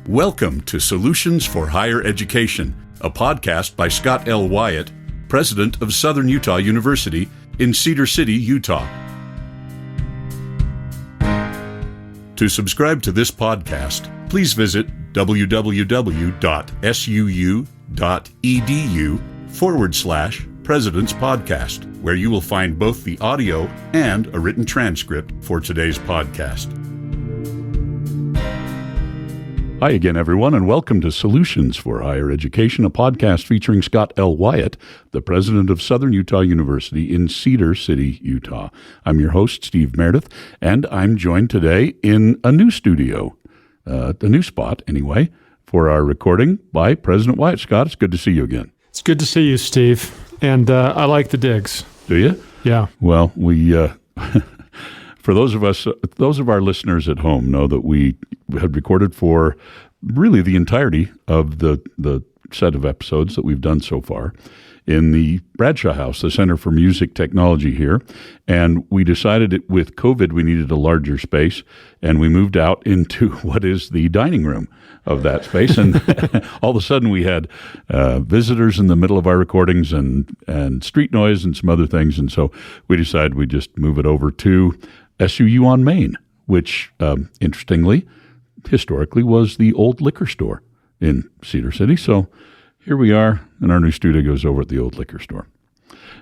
Welcome to Solutions for Higher Education, a podcast by Scott L. Wyatt, president of Southern Utah University in Cedar City, Utah. To subscribe to this podcast, please visit www.suu.edu/President's Podcast, where you will find both the audio and a written transcript for today's podcast. Hi again, everyone, and welcome to Solutions for Higher Education, a podcast featuring Scott L. Wyatt, the president of Southern Utah University in Cedar City, Utah. I'm your host, Steve Meredith, and I'm joined today in a new studio, a new spot anyway, for our recording by President Wyatt. Scott, it's good to see you again. It's good to see you, Steve, and I like the digs. Do you? Yeah. Well, we... For those of our listeners at home know that we had recorded for really the entirety of the set of episodes that we've done so far in the Bradshaw House, the Center for Music Technology here. And we decided with COVID we needed a larger space, and we moved out into what is the dining room of that space. And all of a sudden we had visitors in the middle of our recordings and street noise and some other things. And so we decided we'd just move it over to SUU on Main, which, interestingly, historically was the old liquor store in Cedar City. So here we are, and our new studio goes over at the old liquor store.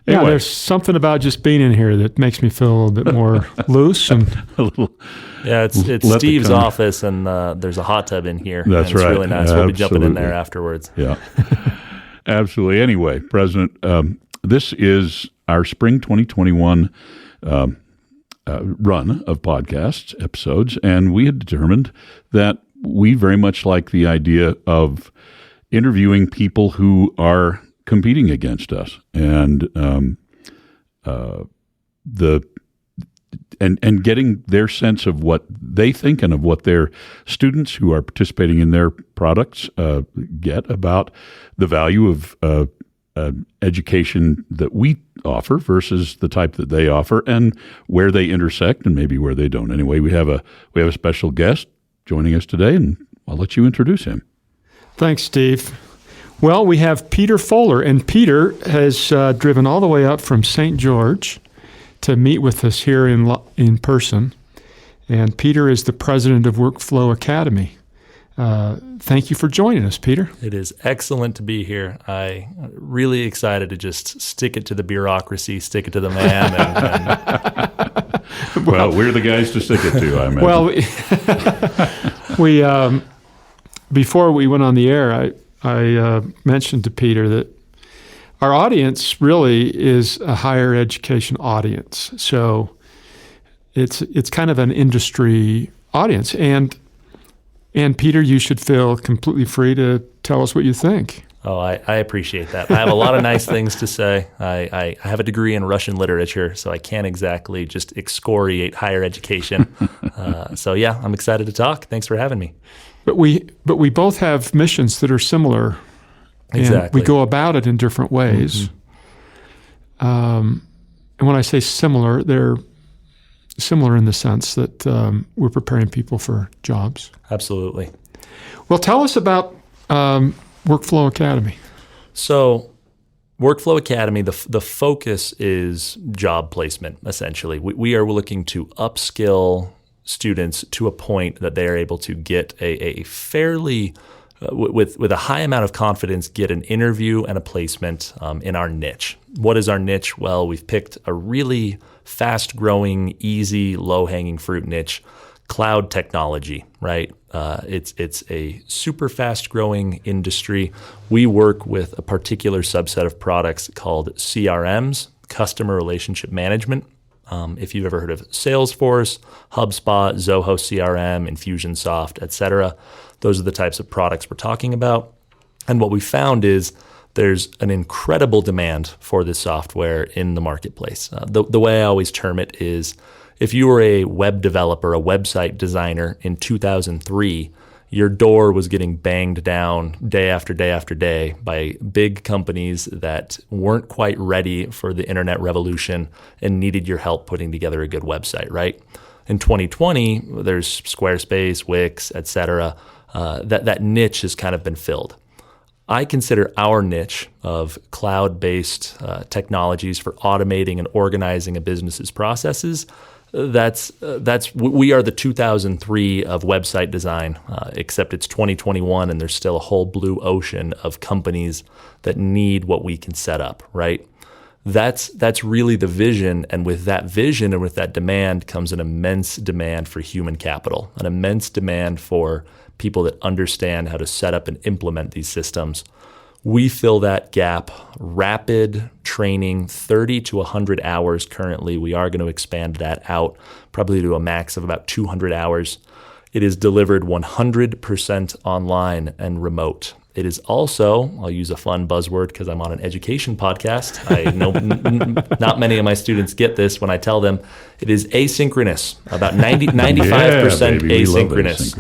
Anyway. Yeah, there's something about just being in here that makes me feel a little bit more loose. And it's Steve's office, and there's a hot tub in here. That's right. It's really nice. We'll be jumping in there afterwards. Yeah, absolutely. Anyway, President, this is our spring 2021 run of podcasts, episodes, and we had determined that we very much like the idea of interviewing people who are competing against us, and getting their sense of what they think and of what their students who are participating in their products get about the value of education that we offer versus the type that they offer, and where they intersect and maybe where they don't. Anyway, we have a special guest joining us today, and I'll let you introduce him. Thanks, Steve. Well, we have Peter Fuller, and Peter has driven all the way up from St. George to meet with us here in person. And Peter is the president of Workflow Academy. Thank you for joining us, Peter. It is excellent to be here. I'm really excited to just stick it to the bureaucracy, stick it to the man. Well, we're the guys to stick it to, I imagine. Well, we before we went on the air, I mentioned to Peter that our audience really is a higher education audience. So it's kind of an industry audience. And Peter, you should feel completely free to tell us what you think. Oh, I appreciate that. I have a lot of nice things to say. I have a degree in Russian literature, so I can't exactly just excoriate higher education. So yeah, I'm excited to talk. Thanks for having me. But we both have missions that are similar. Exactly. And we go about it in different ways. Mm-hmm. And when I say similar, they're similar in the sense that we're preparing people for jobs. Absolutely. Well, tell us about Workflow Academy. So Workflow Academy, the focus is job placement, essentially. We are looking to upskill students to a point that they are able to get a fairly, with a high amount of confidence, get an interview and a placement in our niche. What is our niche? Well, we've picked a really fast-growing, easy, low-hanging fruit niche, cloud technology, right? It's a super fast-growing industry. We work with a particular subset of products called CRMs, Customer Relationship Management. If you've ever heard of Salesforce, HubSpot, Zoho CRM, Infusionsoft, etc., those are the types of products we're talking about. And what we found is there's an incredible demand for this software in the marketplace. The way I always term it is, if you were a web developer, a website designer in 2003, your door was getting banged down day after day after day by big companies that weren't quite ready for the internet revolution and needed your help putting together a good website, right? In 2020, there's Squarespace, Wix, etc. that niche has kind of been filled. I consider our niche of cloud-based technologies for automating and organizing a business's processes. We are the 2003 of website design, except it's 2021 and there's still a whole blue ocean of companies that need what we can set up, right? That's really the vision, and with that vision and with that demand comes an immense demand for human capital, an immense demand for people that understand how to set up and implement these systems. We fill that gap. Rapid training, 30 to 100 hours currently. We are going to expand that out probably to a max of about 200 hours. It is delivered 100% online and remote. It is also, I'll use a fun buzzword because I'm on an education podcast. I know not many of my students get this when I tell them it is asynchronous, about 95% asynchronous,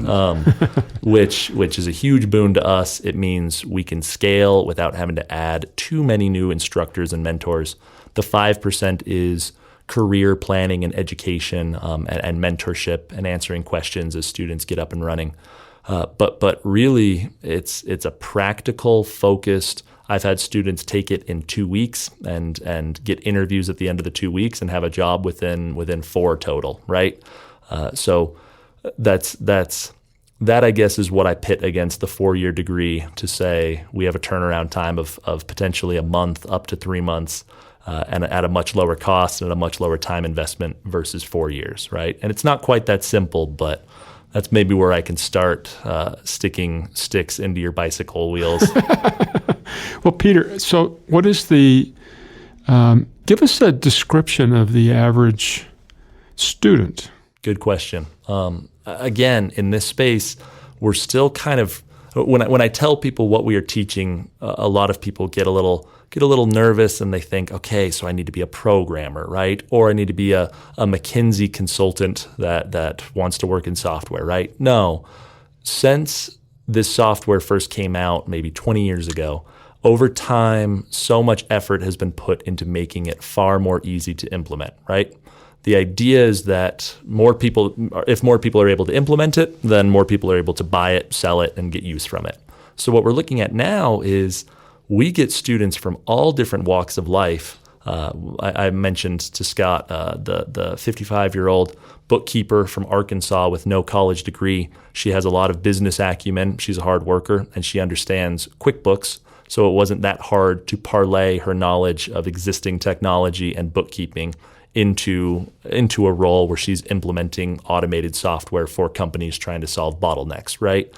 which is a huge boon to us. It means we can scale without having to add too many new instructors and mentors. The 5% is career planning and education and mentorship and answering questions as students get up and running. But really, it's a practical, focused. I've had students take it in 2 weeks and get interviews at the end of the 2 weeks and have a job within 4 total, right? So that I guess is what I pit against the 4-year degree to say we have a turnaround time of potentially a month up to 3 months. And at a much lower cost and at a much lower time investment versus 4 years, right? And it's not quite that simple, but that's maybe where I can start sticking sticks into your bicycle wheels. Well, Peter, so what is give us a description of the average student. Good question. Again, in this space, we're still kind of, when I tell people what we are teaching, a lot of people get a little nervous and they think, okay, so I need to be a programmer, right? Or I need to be a McKinsey consultant that wants to work in software, right? No. Since this software first came out maybe 20 years ago, over time, so much effort has been put into making it far more easy to implement, right? The idea is that if more people are able to implement it, then more people are able to buy it, sell it, and get use from it. So what we're looking at now is we get students from all different walks of life. I mentioned to Scott the 55-year-old bookkeeper from Arkansas with no college degree. She has a lot of business acumen. She's a hard worker, and she understands QuickBooks. So it wasn't that hard to parlay her knowledge of existing technology and bookkeeping into a role where she's implementing automated software for companies trying to solve bottlenecks, right?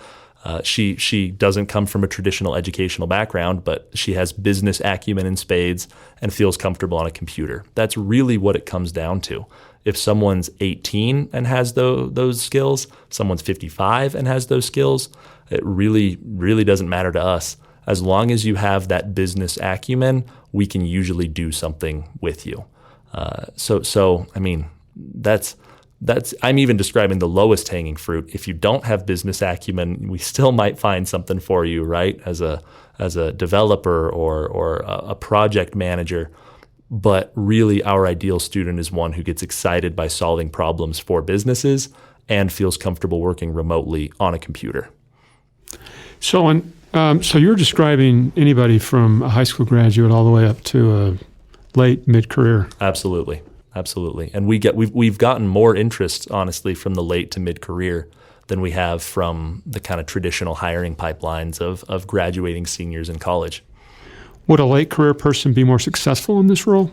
She doesn't come from a traditional educational background, but she has business acumen in spades and feels comfortable on a computer. That's really what it comes down to. If someone's 18 and has those skills, someone's 55 and has those skills, it really, really doesn't matter to us. As long as you have that business acumen, we can usually do something with you. So I mean, that's I'm even describing the lowest hanging fruit. If you don't have business acumen, we still might find something for you, right? As a developer or a project manager. But really, our ideal student is one who gets excited by solving problems for businesses and feels comfortable working remotely on a computer. So you're describing anybody from a high school graduate all the way up to a late mid-career. Absolutely. And we've gotten more interest, honestly, from the late to mid-career than we have from the kind of traditional hiring pipelines of graduating seniors in college. Would a late career person be more successful in this role?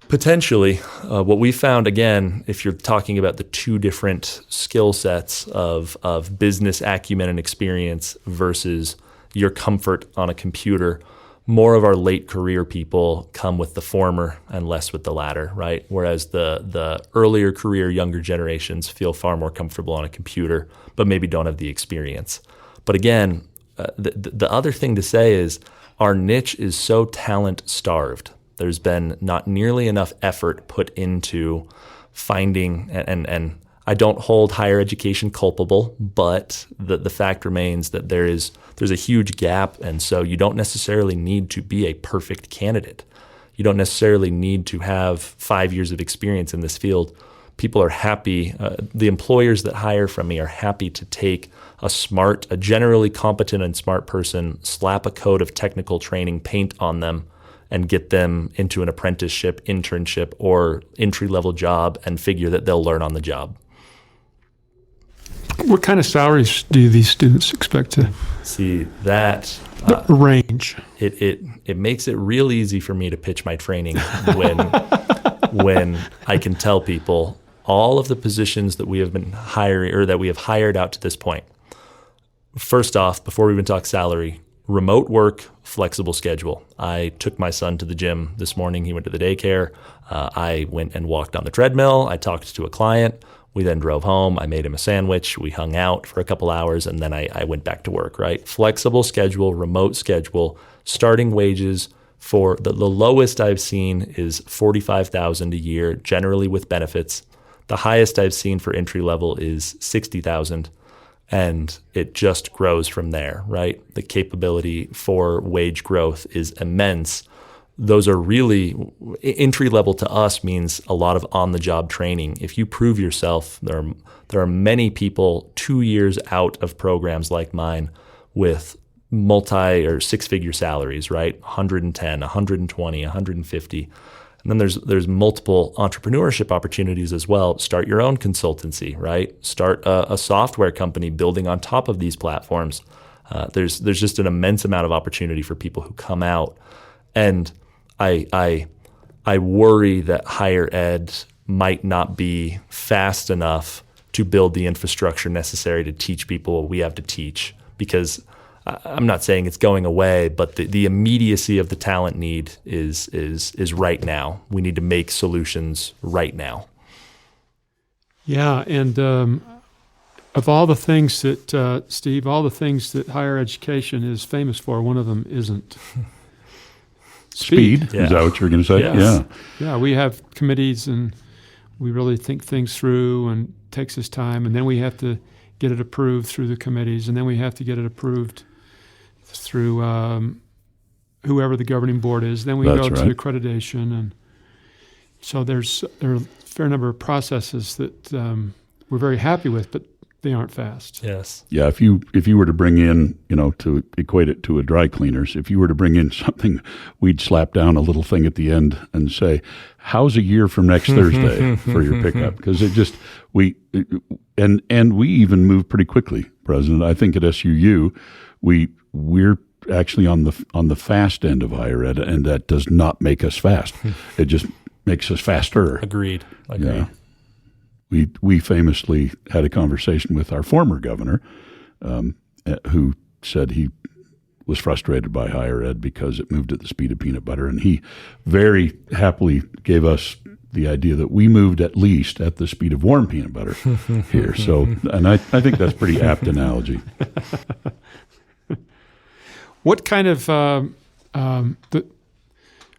Potentially. What we found, again, if you're talking about the two different skill sets of business acumen and experience versus your comfort on a computer, more of our late career people come with the former and less with the latter, right? Whereas the earlier career, younger generations feel far more comfortable on a computer, but maybe don't have the experience. But again, the other thing to say is our niche is so talent starved. There's been not nearly enough effort put into finding, and I don't hold higher education culpable, but the fact remains that there's a huge gap, and so you don't necessarily need to be a perfect candidate. You don't necessarily need to have 5 years of experience in this field, people are happy. The employers that hire from me are happy to take a generally competent and smart person, slap a coat of technical training paint on them, and get them into an apprenticeship, internship, or entry-level job and figure that they'll learn on the job. What kind of salaries do these students expect to see? That range. It makes it real easy for me to pitch my training when I can tell people all of the positions that we have been hiring or that we have hired out to this point. First off, before we even talk salary, remote work, flexible schedule. I took my son to the gym this morning. He went to the daycare. I went and walked on the treadmill. I talked to a client. We then drove home. I made him a sandwich. We hung out for a couple hours, and then I went back to work, right? Flexible schedule, remote schedule, starting wages for the lowest I've seen is $45,000 a year, generally with benefits. The highest I've seen for entry level is $60,000. And it just grows from there, right? The capability for wage growth is immense. Those are really, entry level to us means a lot of on-the-job training. If you prove yourself, there are many people 2 years out of programs like mine with multi or six-figure salaries, right? 110, 120, 150. And then there's multiple entrepreneurship opportunities as well. Start your own consultancy, right? Start a software company building on top of these platforms. There's just an immense amount of opportunity for people who come out. And I worry that higher ed might not be fast enough to build the infrastructure necessary to teach people what we have to teach, because I'm not saying it's going away, but the immediacy of the talent need is right now. We need to make solutions right now. Yeah, and of all the things that, Steve, all the things that higher education is famous for, one of them isn't speed. Yeah. Is that what you were going to say? Yes. Yeah, we have committees, and we really think things through, and it takes us time, and then we have to get it approved through the committees, and then we have to get it approved through whoever the governing board is. Then we go to accreditation, and so there are a fair number of processes that we're very happy with, but they aren't fast. Yes. Yeah. If you were to bring in, to equate it to a dry cleaners, if you were to bring in something, we'd slap down a little thing at the end and say, "How's a year from next Thursday for your pickup?" Because we even move pretty quickly, President. I think at SUU we're actually on the fast end of higher ed, and that does not make us fast. It just makes us faster. Agreed. Yeah. We famously had a conversation with our former governor, who said he was frustrated by higher ed because it moved at the speed of peanut butter, and he very happily gave us the idea that we moved at least at the speed of warm peanut butter here. So, and I think that's a pretty apt analogy. What kind of,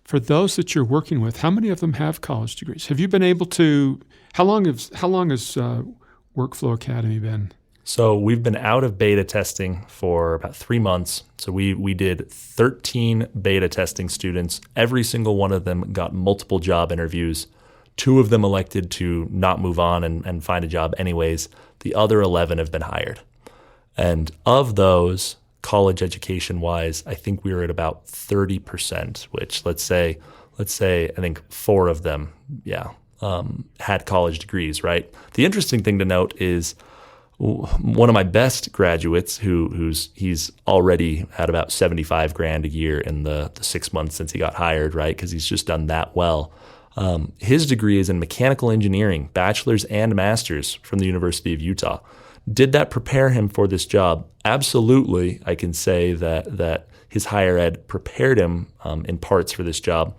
for those that you're working with, how many of them have college degrees? Have you been able to, how long has Workflow Academy been? So we've been out of beta testing for about 3 months. So we did 13 beta testing students. Every single one of them got multiple job interviews. 2 of them elected to not move on and find a job anyways. The other 11 have been hired. And of those, college education-wise, I think we were at about 30%, which let's say I think 4 of them, had college degrees, right? The interesting thing to note is one of my best graduates, he's already had about $75,000 a year in the 6 months since he got hired, right? Because he's just done that well. His degree is in mechanical engineering, bachelor's and master's from the University of Utah. Did that prepare him for this job? Absolutely. I can say that his higher ed prepared him in parts for this job.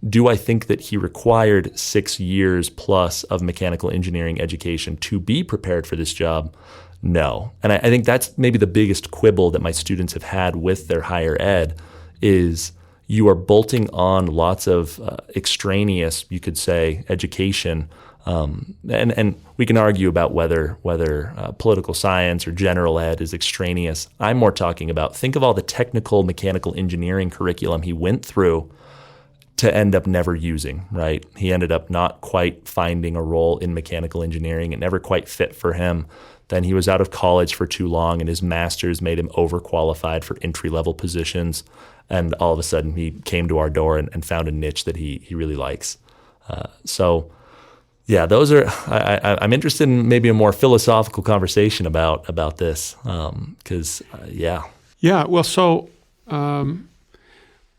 Do I think that he required 6 years plus of mechanical engineering education to be prepared for this job? No. And I think that's maybe the biggest quibble that my students have had with their higher ed is you are bolting on lots of extraneous, you could say, education. And we can argue about whether political science or general ed is extraneous. I'm more talking about, think of all the technical mechanical engineering curriculum he went through to end up never using, right? He ended up not quite finding a role in mechanical engineering. It never quite fit for him. Then he was out of college for too long, and his master's made him overqualified for entry-level positions. And all of a sudden, he came to our door and found a niche that he really likes. So, yeah, those are. I'm interested in maybe a more philosophical conversation about this, because yeah. Yeah. Well, so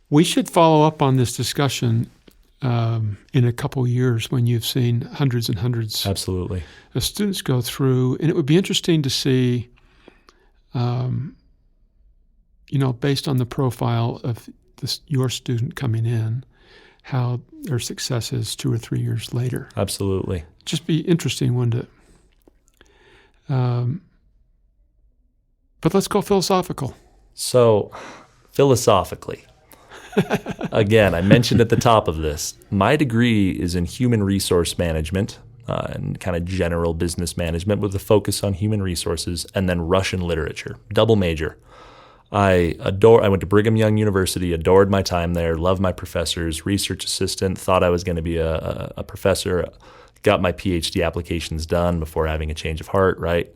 we should follow up on this discussion in a couple of years when you've seen hundreds and hundreds Absolutely. of students go through, and it would be interesting to see, based on the profile of your student coming in, how their success is 2 or 3 years later. Absolutely. Just be interesting one to. But let's go philosophical. So, philosophically, again, I mentioned at the top of this, my degree is in human resource management and kind of general business management with a focus on human resources, and then Russian literature, double major. I went to Brigham Young University, adored my time there, loved my professors, research assistant, thought I was going to be a professor, got my PhD applications done before having a change of heart, right?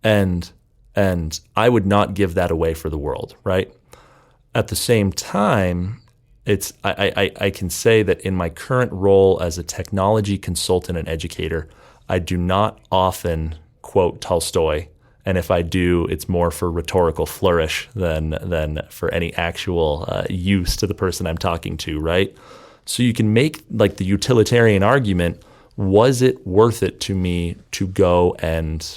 And I would not give that away for the world, right? At the same time, I can say that in my current role as a technology consultant and educator, I do not often quote Tolstoy. And if I do, it's more for rhetorical flourish than for any actual use to the person I'm talking to, right? So you can make like the utilitarian argument, was it worth it to me to go and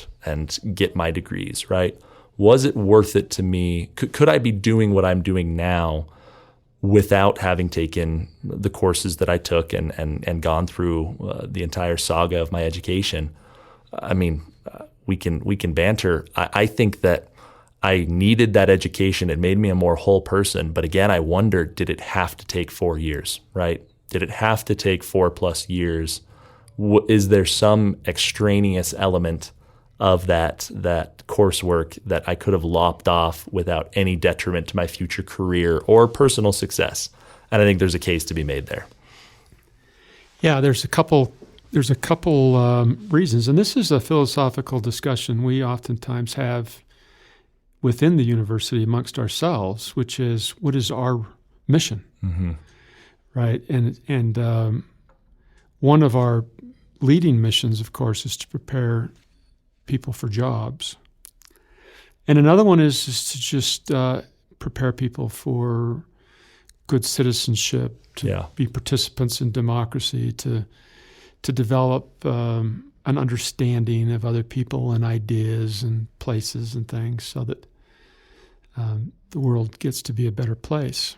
get my degrees, right? Was it worth it to me? Could I be doing what I'm doing now without having taken the courses that I took and gone through the entire saga of my education? I mean, we can banter. I think that I needed that education. It made me a more whole person. But again, I wonder, did it have to take 4 years, right? Did it have to take 4+ years? Is there some extraneous element of that coursework that I could have lopped off without any detriment to my future career or personal success? And I think there's a case to be made there. Yeah, there's a couple reasons, and this is a philosophical discussion we oftentimes have within the university amongst ourselves, which is, what is our mission, right? And one of our leading missions, of course, is to prepare people for jobs, and another one is to just prepare people for good citizenship, to be participants in democracy, to develop an understanding of other people and ideas and places and things, so that the world gets to be a better place.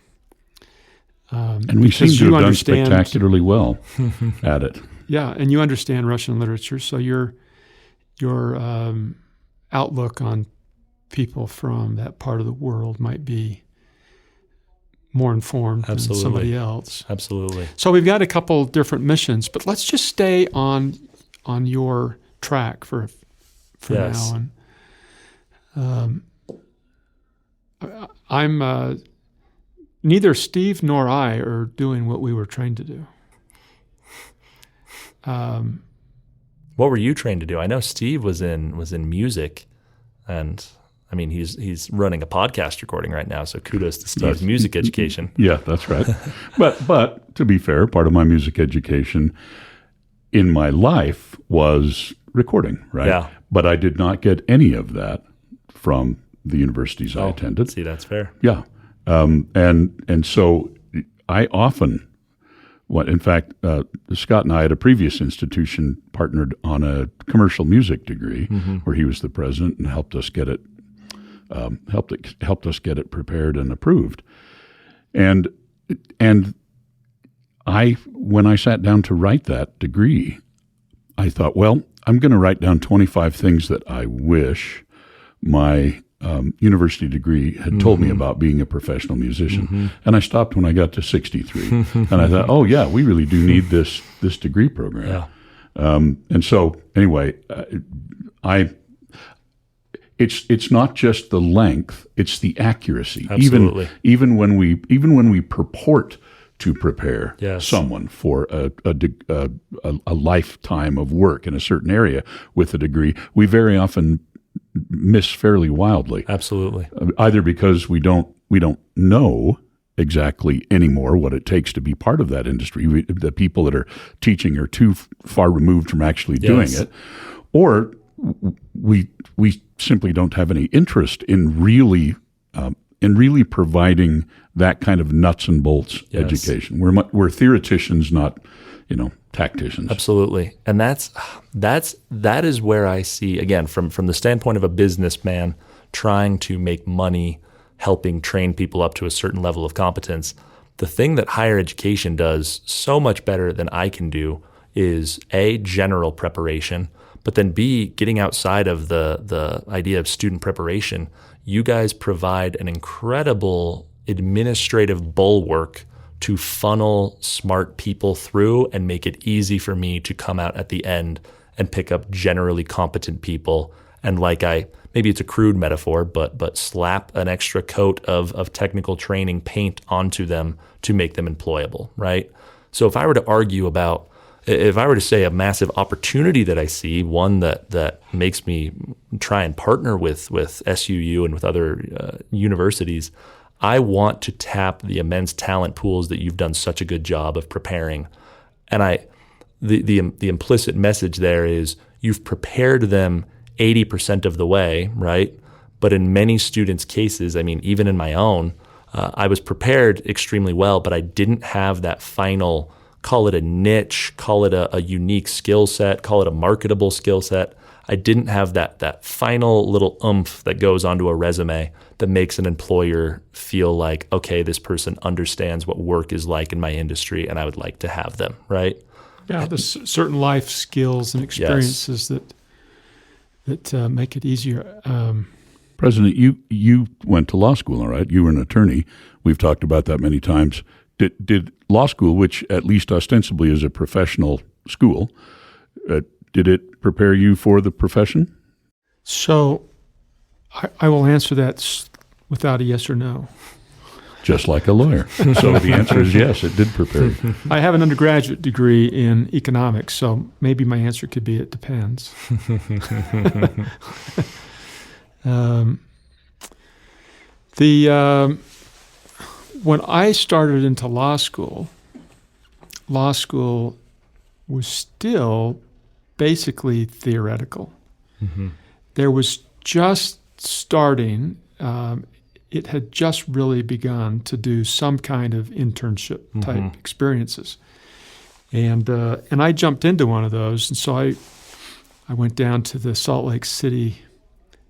And we seem to have done spectacularly well at it. Yeah, and you understand Russian literature, so your outlook on people from that part of the world might be more informed than somebody else. Absolutely. So we've got a couple different missions, but let's just stay on your track for now. And I'm neither Steve nor I are doing what we were trained to do. What were you trained to do? I know Steve was in music, and I mean, he's running a podcast recording right now, so kudos to Steve's music education. Yeah, that's right. But to be fair, part of my music education in my life was recording, right? Yeah. But I did not get any of that from the universities I attended. See, that's fair. Yeah. And so I often, in fact, Scott and I at a previous institution partnered on a commercial music degree where he was the president and helped us get it prepared and approved. And when I sat down to write that degree, I thought, well, I'm going to write down 25 things that I wish my university degree had told me about being a professional musician. And I stopped when I got to 63. And I thought, oh yeah, we really do need this degree program. Yeah. And so anyway, it's not just the length, it's the accuracy. Absolutely. Even when we purport to prepare Yes. someone for a lifetime of work in a certain area with a degree, we very often miss fairly wildly. Absolutely. Either because we don't know exactly anymore what it takes to be part of that industry. The people that are teaching are too far removed from actually doing Yes. it, or we simply don't have any interest in really providing that kind of nuts and bolts Yes. education. We're theoreticians, not tacticians. Absolutely. And that is where I see, again, from the standpoint of a businessman trying to make money, helping train people up to a certain level of competence, the thing that higher education does so much better than I can do is A, general preparation, but then B, getting outside of the idea of student preparation. You guys provide an incredible administrative bulwark to funnel smart people through and make it easy for me to come out at the end and pick up generally competent people. And maybe it's a crude metaphor, but slap an extra coat of technical training paint onto them to make them employable, right? So if I were to say a massive opportunity that I see, one that makes me try and partner with SUU and with other universities, I want to tap the immense talent pools that you've done such a good job of preparing. And the implicit message there is you've prepared them 80% of the way, right? But in many students' cases, I mean, even in my own, I was prepared extremely well, but I didn't have that final, call it a niche, call it a unique skill set, call it a marketable skill set. I didn't have that final little oomph that goes onto a resume that makes an employer feel like, okay, this person understands what work is like in my industry and I would like to have them, right? Yeah, there's certain life skills and experiences that make it easier. President, you went to law school, all right? You were an attorney. We've talked about that many times. Did law school, which at least ostensibly is a professional school, did it prepare you for the profession? So I will answer that without a yes or no. Just like a lawyer. So the answer is yes, it did prepare you. I have an undergraduate degree in economics, so maybe my answer could be it depends. When I started into law school was still basically theoretical. Mm-hmm. There was just starting, it had just really begun to do some kind of internship type experiences. And I jumped into one of those, and so I went down to the Salt Lake City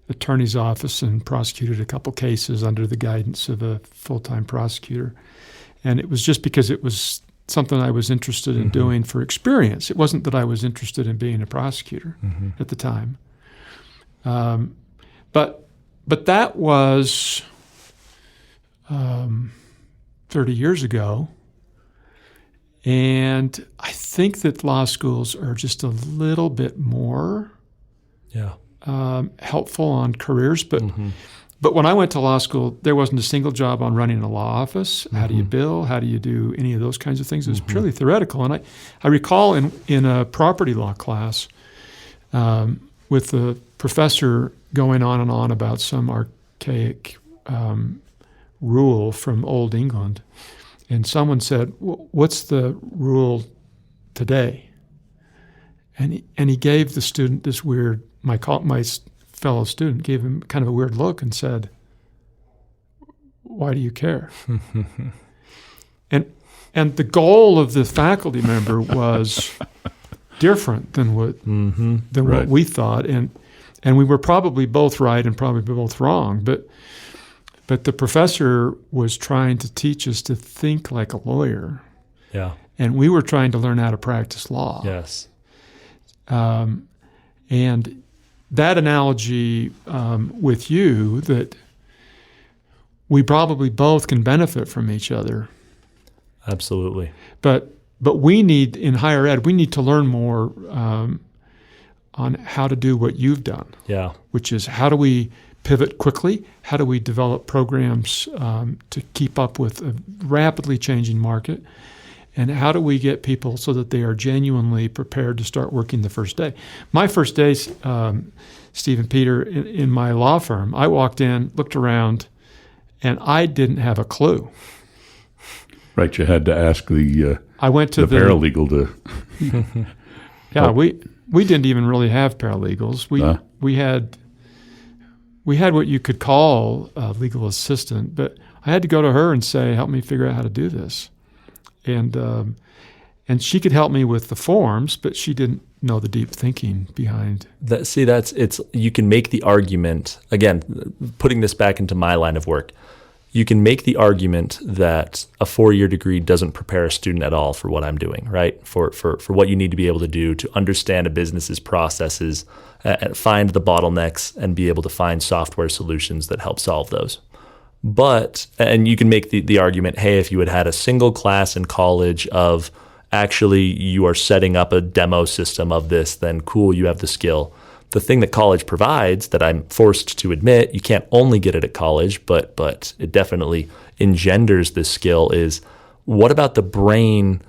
attorney's office and prosecuted a couple cases under the guidance of a full-time prosecutor. And it was just because it was something I was interested in doing for experience. It wasn't that I was interested in being a prosecutor at the time. But that was 30 years ago. And I think that law schools are just a little bit more helpful on careers. But when I went to law school, there wasn't a single job on running a law office. How do you bill? How do you do any of those kinds of things? It was purely theoretical. And I recall in a property law class with the professor going on and on about some archaic rule from Old England. And someone said, what's the rule today? And he gave the student this weird, my fellow student gave him kind of a weird look and said, why do you care? And the goal of the faculty member was different than what we thought. And we were probably both right and probably both wrong. But the professor was trying to teach us to think like a lawyer. Yeah. And we were trying to learn how to practice law. Yes. And that analogy with you, that we probably both can benefit from each other. Absolutely. But we need, in higher ed, we need to learn more on how to do what you've done. Yeah. Which is, how do we pivot quickly? How do we develop programs to keep up with a rapidly changing market? And how do we get people so that they are genuinely prepared to start working the first day? My first day, Steve and Peter, in my law firm, I walked in, looked around, and I didn't have a clue. Right, you had to ask the I went to the paralegal to. Yeah, we didn't even really have paralegals. We had what you could call a legal assistant, but I had to go to her and say, "Help me figure out how to do this." And she could help me with the forms, but she didn't know the deep thinking behind. You can make the argument, again, putting this back into my line of work, you can make the argument that a 4-year degree doesn't prepare a student at all for what I'm doing, right? For what you need to be able to do to understand a business's processes, find the bottlenecks, and be able to find software solutions that help solve those. And you can make the argument, hey, if you had a single class in college of actually you are setting up a demo system of this, then cool, you have the skill. The thing that college provides that I'm forced to admit, you can't only get it at college, but it definitely engenders this skill is, what about the brain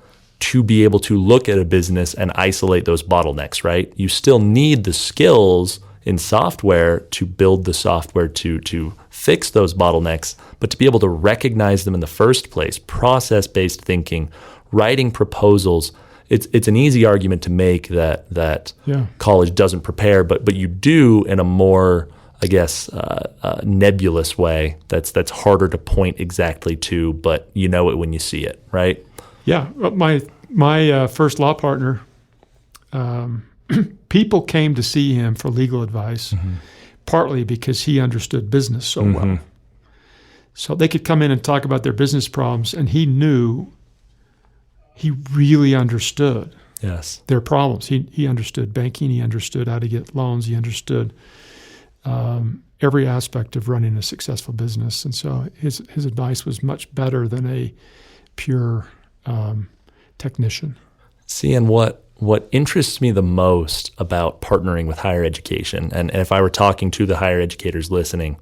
to be able to look at a business and isolate those bottlenecks, right? You still need the skills in software to build the software to fix those bottlenecks, but to be able to recognize them in the first place, process-based thinking, writing proposals, it's an easy argument to make that college doesn't prepare, but you do in a more, I guess, nebulous way that's harder to point exactly to, but you know it when you see it, right? Yeah, my first law partner, people came to see him for legal advice, partly because he understood business so well. So they could come in and talk about their business problems, and he really understood their problems. He understood banking. He understood how to get loans. He understood every aspect of running a successful business. And so his advice was much better than a pure technician. See, and what interests me the most about partnering with higher education, and if I were talking to the higher educators listening,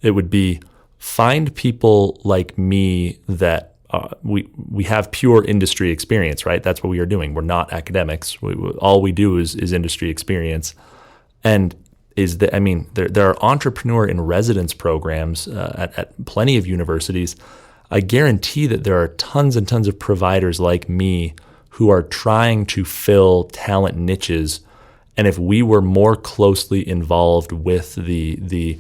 it would be find people like me that we have pure industry experience, right? That's what we are doing. We're not academics. All we do is industry experience. And there are entrepreneur in residence programs at plenty of universities. I guarantee that there are tons and tons of providers like me who are trying to fill talent niches. And if we were more closely involved with the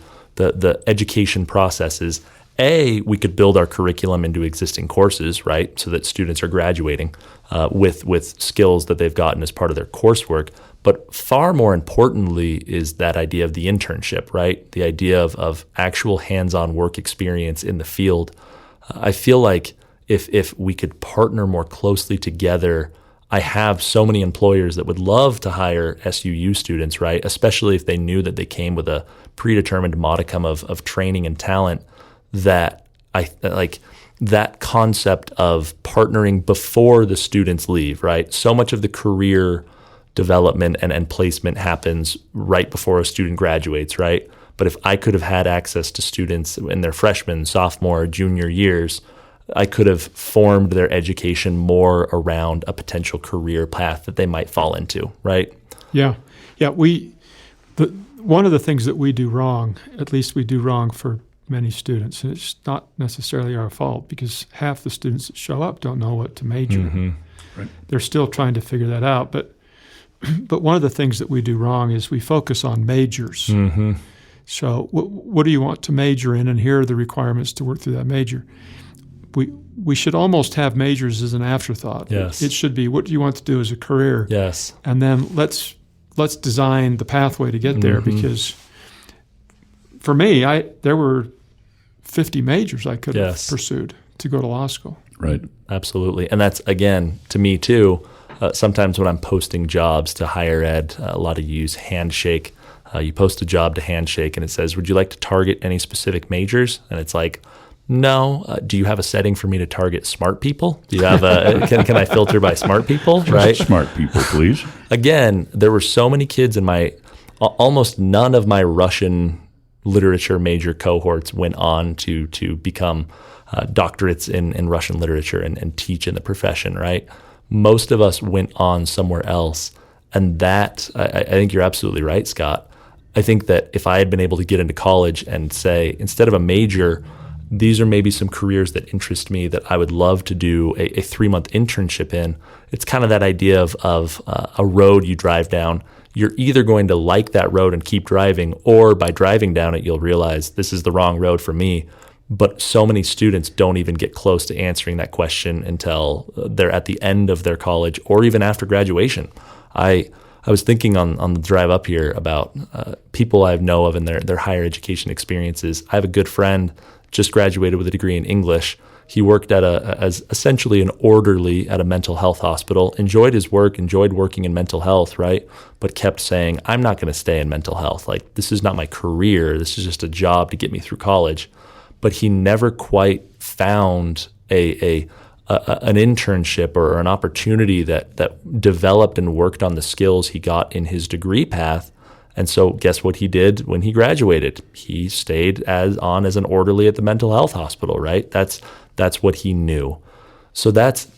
education processes, we could build our curriculum into existing courses, right? So that students are graduating with skills that they've gotten as part of their coursework. But far more importantly is that idea of the internship, right? The idea of actual hands-on work experience in the field. I feel like if we could partner more closely together, I have so many employers that would love to hire SUU students, right? Especially if they knew that they came with a predetermined modicum of training and talent, that I like that concept of partnering before the students leave, right? So much of the career development and placement happens right before a student graduates, right? But if I could have had access to students in their freshman, sophomore, junior years, I could have formed their education more around a potential career path that they might fall into, right? Yeah. One of the things that we do wrong, at least we do wrong for many students, and it's not necessarily our fault because half the students that show up don't know what to major in. Right. They're still trying to figure that out. But one of the things that we do wrong is we focus on majors. So what do you want to major in? And here are the requirements to work through that major. We should almost have majors as an afterthought. Yes. It should be, what do you want to do as a career? Yes. And then let's design the pathway to get there, because for me, there were 50 majors I could have pursued to go to law school. Right. Absolutely. And that's, again, to me too, sometimes when I'm posting jobs to higher ed, a lot of you use Handshake. You post a job to Handshake and it says, would you like to target any specific majors? And it's like, no. Do you have a setting for me to target smart people? Do you have can I filter by smart people? Right? Smart people, please. Again, there were so many kids in almost none of my Russian literature major cohorts went on to become doctorates in Russian literature and teach in the profession, right? Most of us went on somewhere else. And that, I think you're absolutely right, Scott. I think that if I had been able to get into college and say, instead of a major, these are maybe some careers that interest me that I would love to do a 3-month internship in. It's kind of that idea of a road you drive down. You're either going to like that road and keep driving, or by driving down it, you'll realize this is the wrong road for me. But so many students don't even get close to answering that question until they're at the end of their college or even after graduation. I was thinking on the drive up here about people I know of in their higher education experiences. I have a good friend, just graduated with a degree in English. He worked as essentially an orderly at a mental health hospital, enjoyed his work, enjoyed working in mental health, right? But kept saying, I'm not going to stay in mental health. Like, this is not my career. This is just a job to get me through college. But he never quite found an internship or an opportunity that developed and worked on the skills he got in his degree path. And so guess what he did when he graduated? He stayed as an orderly at the mental health hospital, right? That's what he knew. So that's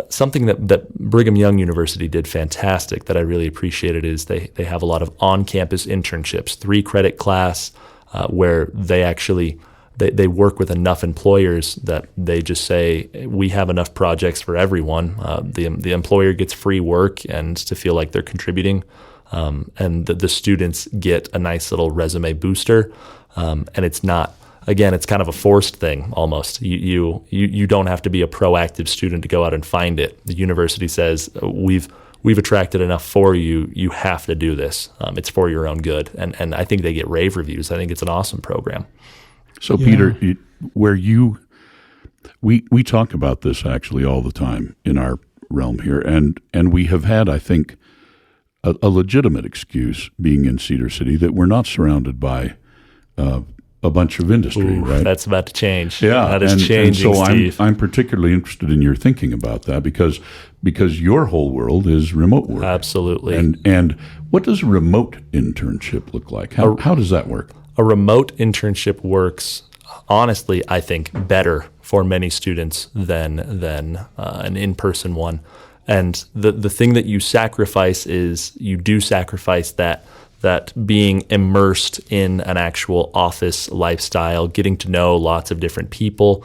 something that Brigham Young University did fantastic that I really appreciated is they have a lot of on-campus internships, 3-credit class, where they actually they work with enough employers that they just say, we have enough projects for everyone. The employer gets free work and to feel like they're contributing. And the students get a nice little resume booster. And it's not, again, it's kind of a forced thing almost. You don't have to be a proactive student to go out and find it. The university says, we've attracted enough for you. You have to do this. It's for your own good. And I think they get rave reviews. I think it's an awesome program. So, yeah. Peter, we talk about this actually all the time in our realm here, and we have had, I think, a legitimate excuse being in Cedar City that we're not surrounded by a bunch of industry. Ooh, right? That's about to change. Yeah, that is changing. So Steve. I'm particularly interested in your thinking about that because your whole world is remote work. Absolutely. And what does a remote internship look like? How does that work? A remote internship works, honestly, I think, better for many students than an in-person one. And the thing that you sacrifice is you do sacrifice that being immersed in an actual office lifestyle, getting to know lots of different people,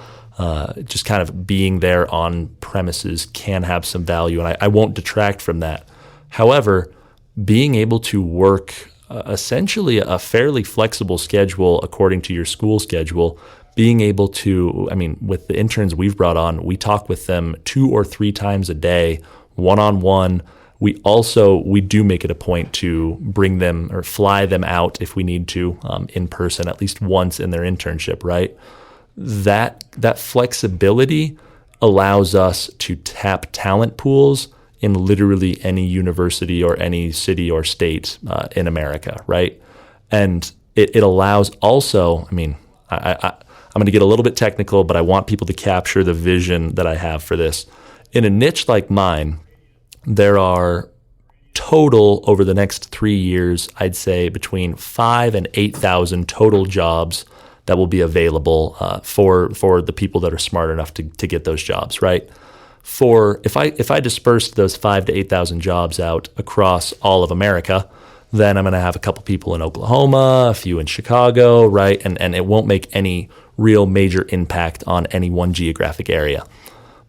just kind of being there on premises can have some value. And I won't detract from that. However, being able to work essentially a fairly flexible schedule according to your school schedule, being able to, with the interns we've brought on, we talk with them 2 or 3 times a day, one-on-one. We do make it a point to bring them or fly them out if we need to in person at least once in their internship, right? That flexibility allows us to tap talent pools in literally any university or any city or state in America, right? And it allows also, I'm going to get a little bit technical, but I want people to capture the vision that I have for this. In a niche like mine, there are total over the next 3 years, I'd say between 5,000 and 8,000 total jobs that will be available for the people that are smart enough to get those jobs, right? If I disperse those 5,000 to 8,000 jobs out across all of America, then I'm going to have a couple people in Oklahoma, a few in Chicago, right? And it won't make any real major impact on any one geographic area.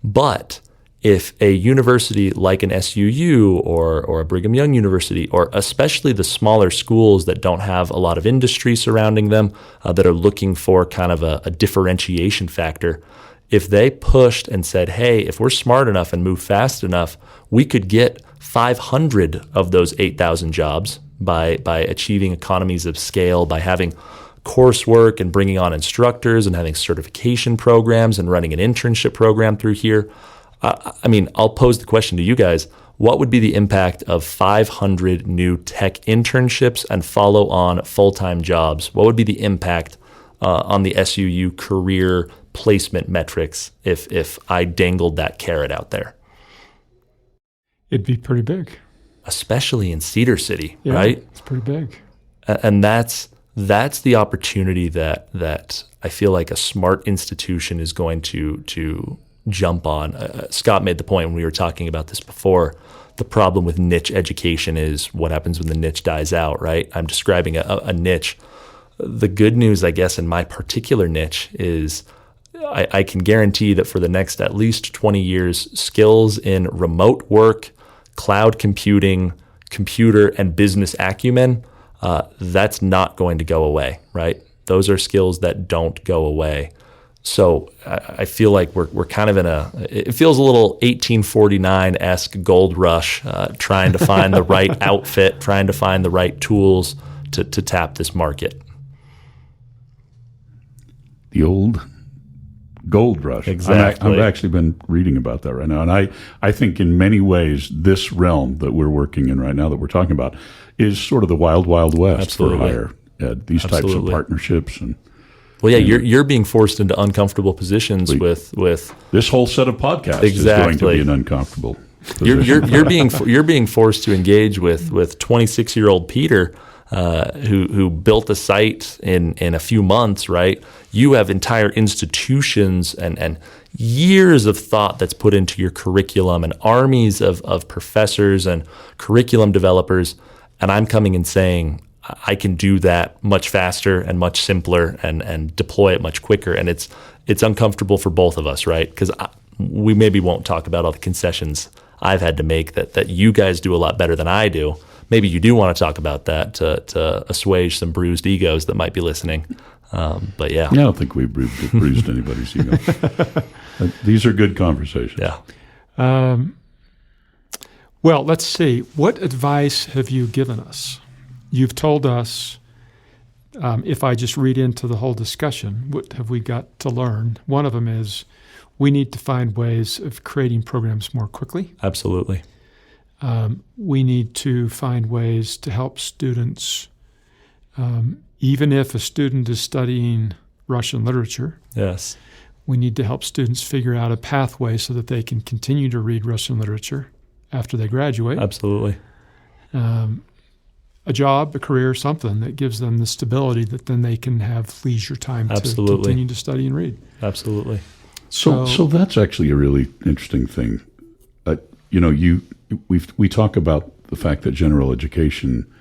But if a university like an SUU or a Brigham Young University, or especially the smaller schools that don't have a lot of industry surrounding them, that are looking for kind of a differentiation factor, if they pushed and said, hey, if we're smart enough and move fast enough, we could get 500 of those 8,000 jobs by achieving economies of scale, by having coursework and bringing on instructors and having certification programs and running an internship program through here. I'll pose the question to you guys. What would be the impact of 500 new tech internships and follow-on full-time jobs? What would be the impact on the SUU career placement metrics if I dangled that carrot out there? It'd be pretty big. Especially in Cedar City, yeah, right? It's pretty big. And that's that's the opportunity that I feel like a smart institution is going to jump on. Scott made the point when we were talking about this before. The problem with niche education is what happens when the niche dies out, right? I'm describing a niche. The good news, I guess, in my particular niche is I can guarantee that for the next at least 20 years, skills in remote work, cloud computing, computer, and business acumen, that's not going to go away, right? Those are skills that don't go away. So I feel like we're kind of it feels a little 1849-esque gold rush, trying to find the right outfit, trying to find the right tools to tap this market. The old gold rush. Exactly. I've actually been reading about that right now. And I think in many ways, this realm that we're working in right now that we're talking about is sort of the wild, wild west. Absolutely. For higher ed. These types of partnerships. And well, yeah, you're being forced into uncomfortable positions with this whole set of podcasts exactly. is going to be an uncomfortable position. You're being forced to engage with 26-year-old Peter, who built a site in a few months, right? You have entire institutions and years of thought that's put into your curriculum and armies of professors and curriculum developers, and I'm coming and saying I can do that much faster and much simpler and deploy it much quicker, and it's uncomfortable for both of us, right? Because we maybe won't talk about all the concessions I've had to make that you guys do a lot better than I do. Maybe you do want to talk about that to assuage some bruised egos that might be listening. But yeah. I don't think we've bruised anybody's ego. These are good conversations. Yeah. Well, let's see. What advice have you given us? You've told us, if I just read into the whole discussion, what have we got to learn? One of them is we need to find ways of creating programs more quickly. Absolutely. We need to find ways to help students, even if a student is studying Russian literature. Yes. We need to help students figure out a pathway so that they can continue to read Russian literature after they graduate. Absolutely. A job, a career, something that gives them the stability that then they can have leisure time Absolutely. to continue to study and read. Absolutely. So that's actually a really interesting thing. We talk about the fact that general education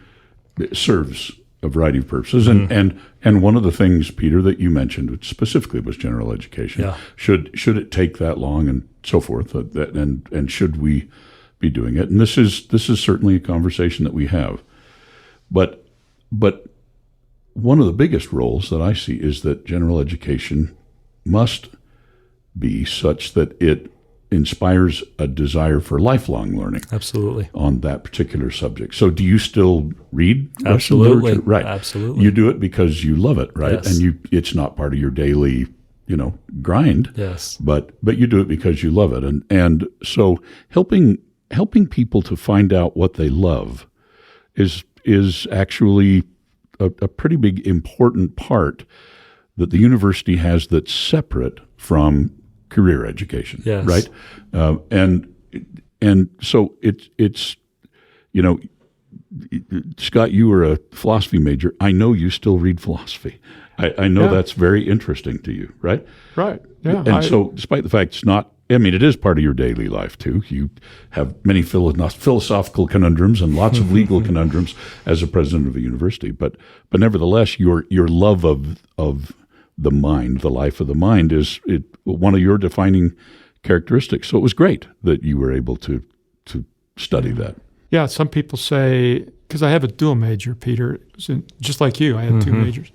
serves a variety of purposes, and one of the things, Peter, that you mentioned, which specifically was general education. Yeah. Should it take that long, and so forth, and should we be doing it? And this is certainly a conversation that we have, but one of the biggest roles that I see is that general education must be such that it inspires a desire for lifelong learning. Absolutely. On that particular subject. So do you still read Absolutely. Russian literature? Right. Absolutely. You do it because you love it, right? Yes. And it's not part of your daily, grind. Yes. But you do it because you love it. And so helping people to find out what they love is actually a pretty big important part that the university has that's separate from career education, yes. right? And so it's Scott, you were a philosophy major. I know you still read philosophy. I know that's very interesting to you, right? Right. Yeah. And so, despite the fact it's not, it is part of your daily life too. You have many philosophical conundrums and lots of legal conundrums as a president of a university. But nevertheless, your love of the mind, the life of the mind, is one of your defining characteristics. So it was great that you were able to study that. Yeah, some people say, because I have a dual major, Peter, just like you, I had two majors.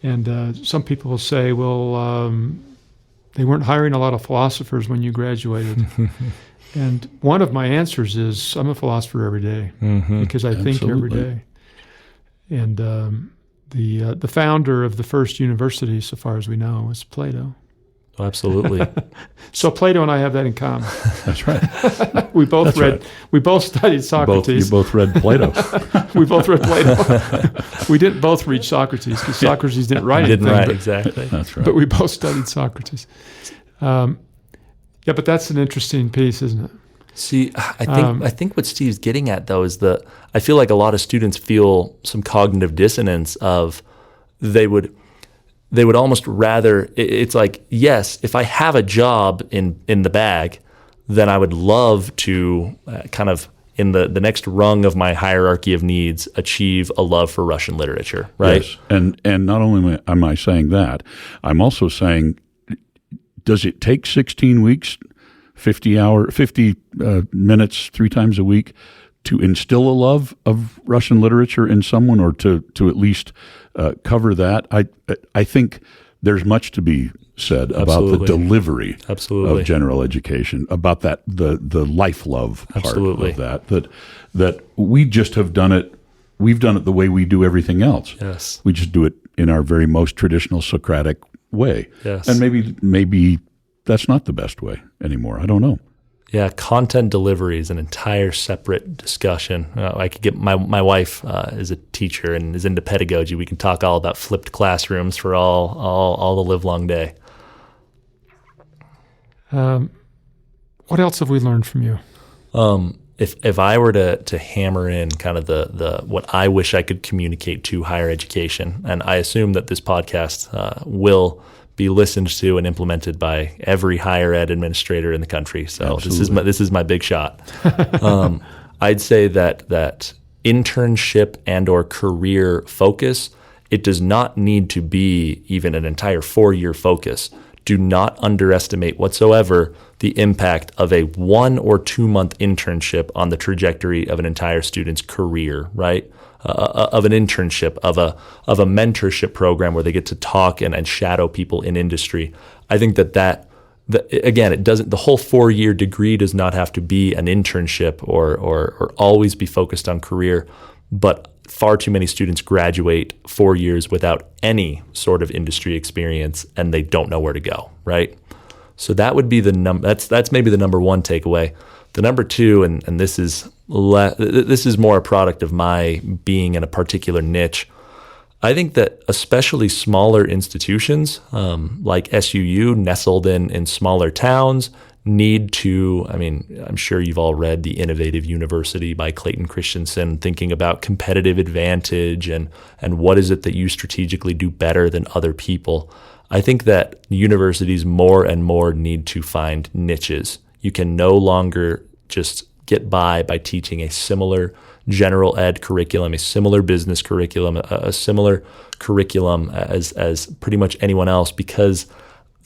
And some people will say, well, they weren't hiring a lot of philosophers when you graduated. And one of my answers is, I'm a philosopher every day because I think every day. And the founder of the first university, so far as we know, was Plato. Oh, absolutely. So Plato and I have that in common. That's right. We both studied Socrates. You both read Plato. We both read Plato. We didn't both read Socrates because Socrates didn't write anything. Didn't write, exactly. That's right. But we both studied Socrates. But that's an interesting piece, isn't it? See, I think what Steve's getting at, though, is I feel like a lot of students feel some cognitive dissonance of, they would almost rather, it's like, yes, if I have a job in the bag, then I would love to kind of in the next rung of my hierarchy of needs achieve a love for Russian literature, right? Yes, and not only am I saying that, I'm also saying, does it take 16 weeks, 50 minutes, 3 times a week to instill a love of Russian literature in someone, or to at least cover that? I think there's much to be said about the delivery of general education, about that the life love part of that we just have done it. We've done it the way we do everything else. Yes, we just do it in our very most traditional Socratic way. Yes, and maybe that's not the best way anymore. I don't know. Yeah, content delivery is an entire separate discussion. I could get my wife is a teacher and is into pedagogy. We can talk all about flipped classrooms for all the live long day. What else have we learned from you? If I were to hammer in kind of the what I wish I could communicate to higher education, and I assume that this podcast will be listened to and implemented by every higher ed administrator in the country. So this is my big shot. I'd say that internship and or career focus, it does not need to be even an entire 4-year focus. Do not underestimate whatsoever the impact of a 1 or 2 month internship on the trajectory of an entire student's career, right? Of an internship, of a mentorship program where they get to talk and shadow people in industry. I think that again, it doesn't. The whole 4-year degree does not have to be an internship or always be focused on career. But far too many students graduate 4 years without any sort of industry experience, and they don't know where to go. Right. So that would be that's maybe the number one takeaway. The number two, and this is more a product of my being in a particular niche. I think that especially smaller institutions like SUU, nestled in smaller towns, need to, I'm sure you've all read The Innovative University by Clayton Christensen, thinking about competitive advantage and what is it that you strategically do better than other people. I think that universities more and more need to find niches. You can no longer just get by teaching a similar general ed curriculum, a similar business curriculum, a similar curriculum as pretty much anyone else, because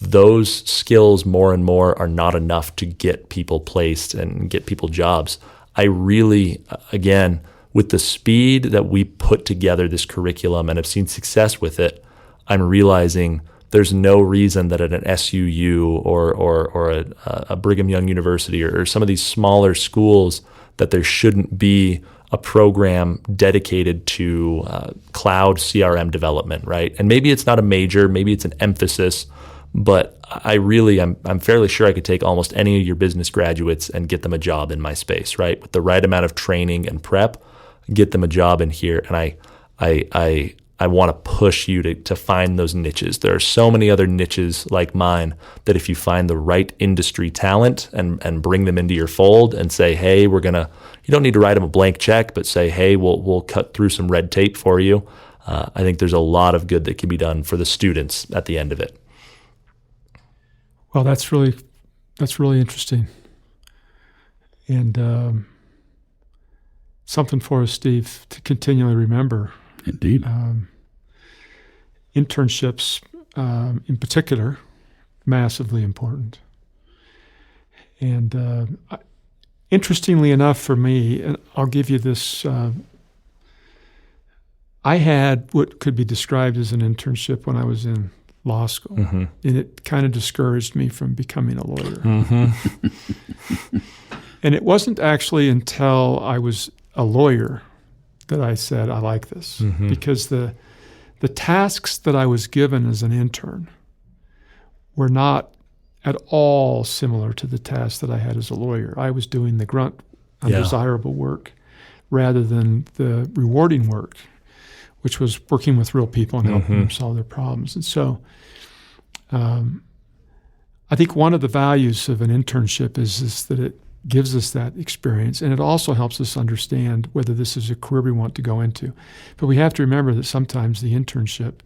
those skills more and more are not enough to get people placed and get people jobs. I really, again, with the speed that we put together this curriculum and have seen success with it, I'm realizing there's no reason that at an SUU or a Brigham Young University or some of these smaller schools that there shouldn't be a program dedicated to cloud CRM development, right? And maybe it's not a major, maybe it's an emphasis, but I'm fairly sure I could take almost any of your business graduates and get them a job in my space, right? With the right amount of training and prep, get them a job in here. And I want to push you to find those niches. There are so many other niches like mine that if you find the right industry talent and bring them into your fold and say, hey, you don't need to write them a blank check, but say, hey, we'll cut through some red tape for you. I think there's a lot of good that can be done for the students at the end of it. Well, that's really interesting. And something for us, Steve, to continually remember. Indeed. Internships, in particular, massively important. And interestingly enough for me, and I'll give you this, I had what could be described as an internship when I was in law school, mm-hmm. and it kind of discouraged me from becoming a lawyer. Mm-hmm. And it wasn't actually until I was a lawyer that I said, I like this, mm-hmm. because the tasks that I was given as an intern were not at all similar to the tasks that I had as a lawyer. I was doing the grunt, undesirable work rather than the rewarding work, which was working with real people and helping mm-hmm. them solve their problems. And so I think one of the values of an internship is that gives us that experience, and it also helps us understand whether this is a career we want to go into. But we have to remember that sometimes the internship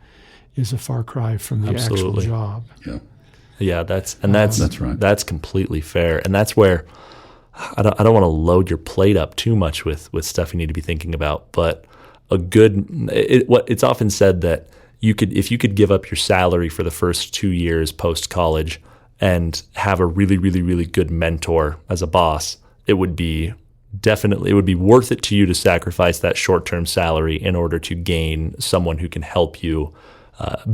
is a far cry from the actual job. Yeah, that's right. That's completely fair, and that's where I don't want to load your plate up too much with stuff you need to be thinking about. But it's often said that if you could give up your salary for the first 2 years post college and have a really, really, really good mentor as a boss, it would be worth it to you to sacrifice that short-term salary in order to gain someone who can help you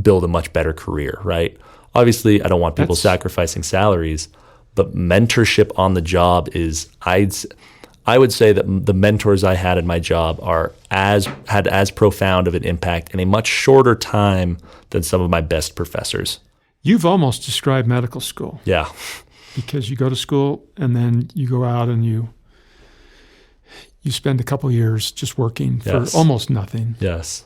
build a much better career, right? Obviously, I don't want people sacrificing salaries, but mentorship on the job is, I would say that the mentors I had in my job had as profound of an impact in a much shorter time than some of my best professors. You've almost described medical school. Yeah. Because you go to school and then you go out and you spend a couple years just working for almost nothing. Yes.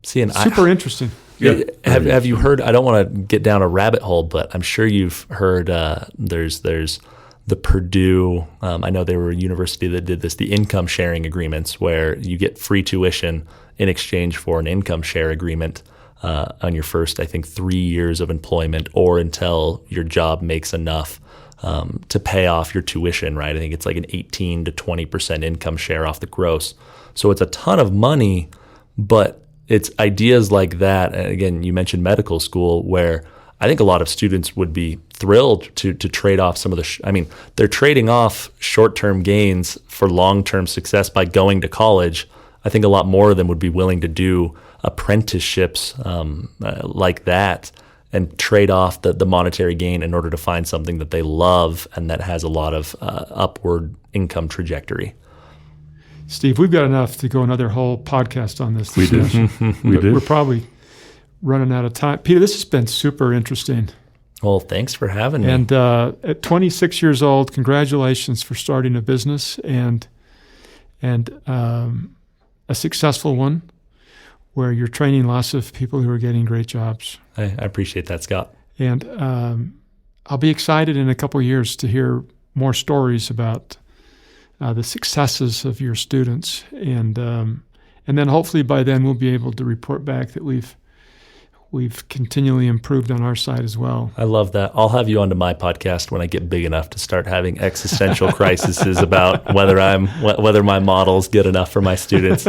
Super interesting. Yeah. Have you heard, I don't want to get down a rabbit hole, but I'm sure you've heard there's the Purdue, I know they were a university that did this, the income sharing agreements, where you get free tuition in exchange for an income share agreement on your first, I think, 3 years of employment, or until your job makes enough to pay off your tuition, right? I think it's like an 18 to 20% income share off the gross. So it's a ton of money, but it's ideas like that. And again, you mentioned medical school, where I think a lot of students would be thrilled to trade off some of they're trading off short-term gains for long-term success by going to college. I think a lot more of them would be willing to do apprenticeships like that and trade off the monetary gain in order to find something that they love and that has a lot of upward income trajectory. Steve, we've got enough to go another whole podcast on this. We did. We're probably running out of time. Peter, this has been super interesting. Well, thanks for having me. And at 26 years old, congratulations for starting a business and a successful one, where you're training lots of people who are getting great jobs. I appreciate that, Scott. And I'll be excited in a couple of years to hear more stories about the successes of your students, and then hopefully by then we'll be able to report back that we've continually improved on our side as well. I love that. I'll have you onto my podcast when I get big enough to start having existential crises about whether my model's good enough for my students.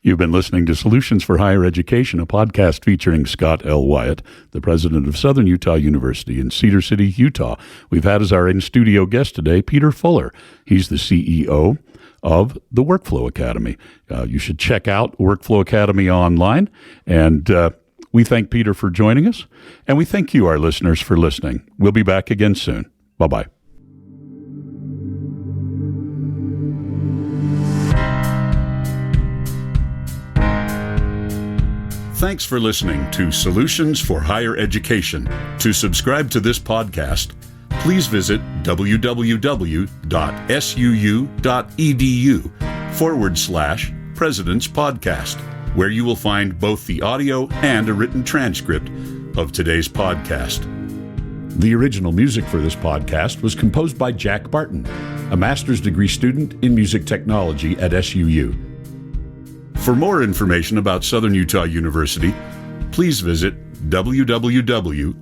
You've been listening to Solutions for Higher Education, a podcast featuring Scott L. Wyatt, the president of Southern Utah University in Cedar City, Utah. We've had as our in-studio guest today, Peter Fuller. He's the CEO of the Workflow Academy. You should check out Workflow Academy online. And we thank Peter for joining us. And we thank you, our listeners, for listening. We'll be back again soon. Bye-bye. Thanks for listening to Solutions for Higher Education. To subscribe to this podcast, please visit www.suu.edu/President's Podcast, where you will find both the audio and a written transcript of today's podcast. The original music for this podcast was composed by Jack Barton, a master's degree student in music technology at SUU. For more information about Southern Utah University, please visit www.suu.edu.